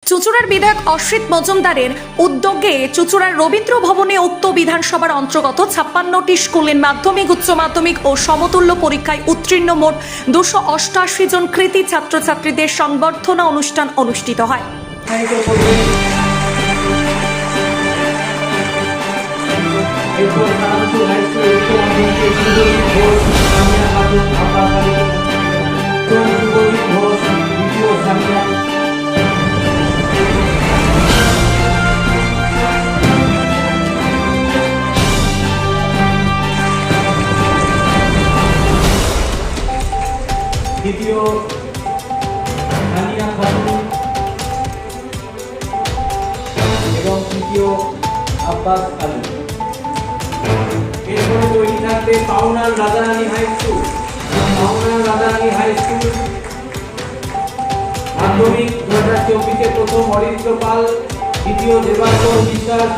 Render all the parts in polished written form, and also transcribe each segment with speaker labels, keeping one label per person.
Speaker 1: চুঁচুড়ার বিধায়ক অসিত মজুমদারের উদ্যোগে চুঁচুড়ার রবীন্দ্র ভবনে উক্ত বিধানসভার অন্তর্গত 56টি স্কুলের মাধ্যমিক, উচ্চ মাধ্যমিক ও সমতুল্য পরীক্ষায় উত্তীর্ণ মোট 288 জন কৃতী ছাত্রছাত্রীদের সংবর্ধনা অনুষ্ঠান অনুষ্ঠিত হয়।
Speaker 2: দ্বিতীয় রানিয়া খাতুন এবং তৃতীয় আব্বাস আলী। এরপরে তৈরি থাকবে পাওনার রাজারানী হাই স্কুল। পাওনার রাজারানী হাই স্কুল মাধ্যমিক 2024-এ প্রথম অরিত্র পাল, দ্বিতীয় দেবাশর বিশ্বাস,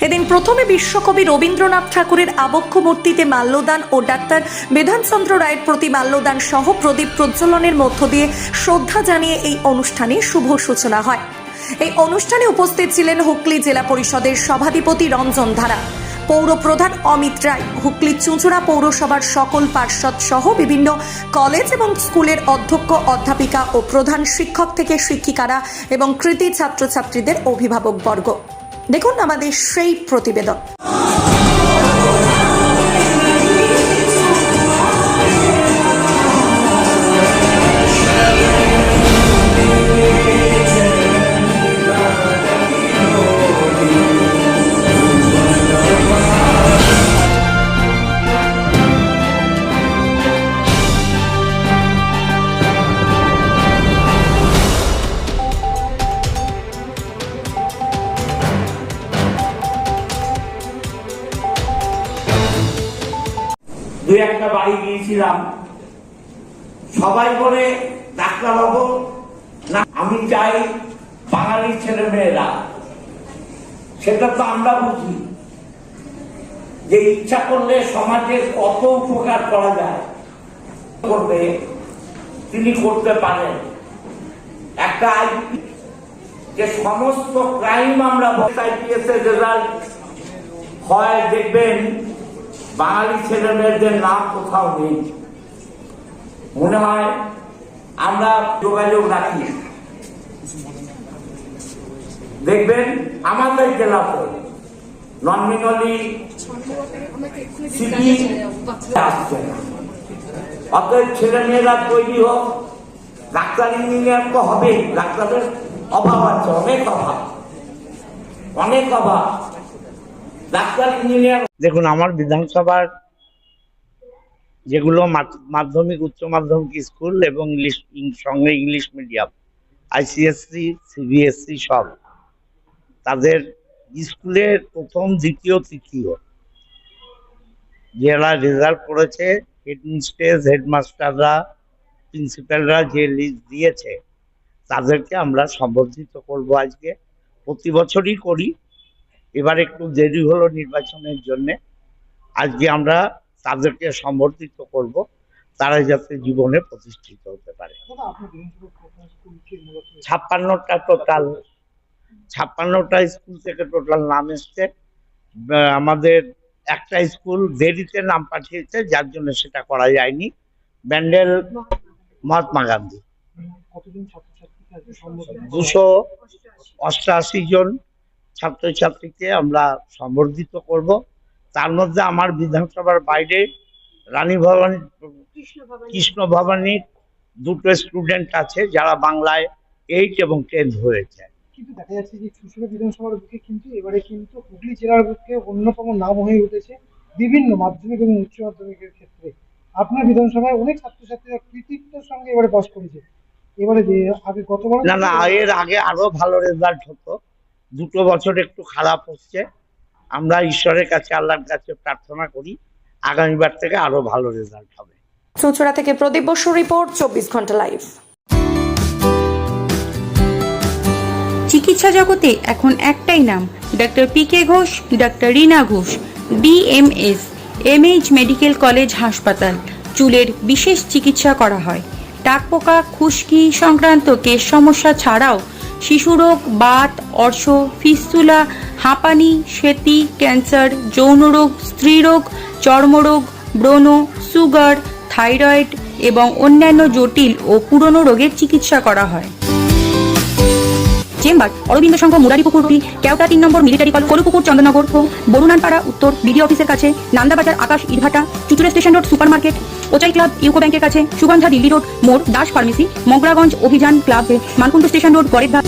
Speaker 1: এদিন প্রথমে বিশ্বকবি রবীন্দ্রনাথ ঠাকুরের আবক্ষ মূর্তিতে মাল্যদান ও ডাক্তার বিধানচন্দ্র রায়ের প্রতি মাল্যদান সহ প্রদীপ প্রজ্বলনের মধ্য দিয়ে শ্রদ্ধা জানিয়ে এই অনুষ্ঠানে শুভ সূচনা হয়। এই অনুষ্ঠানে উপস্থিত ছিলেন হুগলি জেলা পরিষদের সভাধিপতি রঞ্জন ধারা, পৌরপ্রধান অমিত রায়, হুগলি চুঁচুড়া পৌরসভার সকল পার্ষদ সহ বিভিন্ন কলেজ এবং স্কুলের অধ্যক্ষ, অধ্যাপিকা ও প্রধান শিক্ষক থেকে শিক্ষিকারা এবং কৃতী ছাত্রছাত্রীদের অভিভাবকবর্গ। দেখুন আমাদের সেই প্রতিবেদন।
Speaker 3: দুই একটা বাড়ি গিয়েছিলাম, সবাই বলে ডাক্তার হবো না। আমি চাই বাঙালির ছেলে মেয়েরা, সেটা তো আমরা বুঝি যে ইচ্ছা করলে সমাজের কত উপকার করা যায়, করবে তিনি করতে পারেন। একটা যে সমস্ত ক্রাইম আমরা IPS এর রেজাল্ট হয়, দেখবেন বাঙালি ছেলে মেয়েদের নাম কোথাও নেই। মনে হয় আমরা যোগাযোগ রাখি। দেখবেন আমাদের জেলাতে নমিনালি সিটি আসছে না। অতএব ছেলে মেয়েরা তৈরি হোক, ডাক্তার ইঞ্জিনিয়ার তো হবেই। ডাক্তারের অভাব আছে, অনেক অভাব, অনেক অভাব। ডাক্তার ইঞ্জিনিয়ার
Speaker 4: দেখুন, আমার বিধানসভার যেগুলো মাধ্যমিক, উচ্চ মাধ্যমিক স্কুল এবং সঙ্গে ইংলিশ মিডিয়াম, ICSE, CBSE সব, তাদের স্কুলের প্রথম, দ্বিতীয়, তৃতীয় যারা রেজাল্ট করেছে, হেডমিস্ট্রেস, হেডমাস্টাররা, প্রিন্সিপালরা যে লিস্ট দিয়েছে, তাদেরকে আমরা সম্বর্ধিত করব আজকে। প্রতি বছরই করি, এবার একটু দেরি হলো নির্বাচনের জন্য। আজকে আমরা তাদেরকে সম্বর্ধিত করব, তারা যাতে জীবনে প্রতিষ্ঠিত হতে পারে। 56টা স্কুল থেকে টোটাল নাম এসছে। আমাদের একটা স্কুল দেরিতে নাম পাঠিয়েছে, যার জন্য সেটা করা যায়নি। ব্যান্ডেল মহাত্মা গান্ধী 288 জন ছাত্রছাত্রীকে আমরা সম্বর্ধিত করব। তার মধ্যে আমার বিধানসভার বাইরে রানী ভবানী, কৃষ্ণ ভবানীর 2টো স্টুডেন্ট আছে যারা বাংলায় 8 এবং 10 হয়েছে।
Speaker 5: কিন্তু দেখা যাচ্ছে যে চুঁচুড়া বিধানসভার বুকে কিন্তু এবারে কিন্তু হুগলি জেলার বুকে অন্যতম নাম হয়ে উঠেছে বিভিন্ন মাধ্যমিক এবং উচ্চ মাধ্যমিকের ক্ষেত্রে। আপনার বিধানসভায় অনেক ছাত্রছাত্রীরা কৃতিত্বের সঙ্গে এবারে পাস করেছে। এবারে যে আগে গতবার
Speaker 4: না না, এর আগে আরো ভালো রেজাল্ট হতো, 2 বছর একটু খারাপ হচ্ছে। আমরা ঈশ্বরের কাছে, আল্লাহর কাছে প্রার্থনা করি আগামীবার থেকে আরো ভালো রেজাল্ট হবে।
Speaker 1: চুঁচুড়া থেকে প্রদীপ বসু রিপোর্ট, 24 ঘন্টা লাইভ।
Speaker 6: চিকিৎসা জগতে এখন একটাই নাম, doctor PK Ghosh, doctor Rina Ghosh, BMS, MH medical college হাসপাতাল। চুলের বিশেষ চিকিৎসা করা হয়। টাকপোকা, খুশকি সংক্রান্ত কেশ সমস্যা ছাড়াও শিশুরোগ, বাত, অর্শ, ফিস্তুলা, হাঁপানি, শ্বেতি, ক্যান্সার, যৌনরোগ, স্ত্রীরোগ, চর্মরোগ, ব্রণ, সুগার, থাইরয়েড এবং অন্যান্য জটিল ও পুরনো রোগের চিকিৎসা করা হয়। Chamber Arabinda Sangha, Muraripukur, Keota 3 number military কল, কলুপুকুর, চন্দননগর, বরুণানপাড়া উত্তর, বিডিও অফিসের কাছে, নান্দাবাজার, আকাশ, ইটভাটা, চুচুড়া স্টেশন রোড, সুপার মার্কেট, ওচাই ক্লাব, ইউকো ব্যাংকের কাছে, সুগন্ধা দিল্লি রোড মোড়, দাস ফার্মেসি, মগরাগঞ্জ অভিযান ক্লাব, মানকুণ্ড স্টেশন রোড, পরের ধাপ।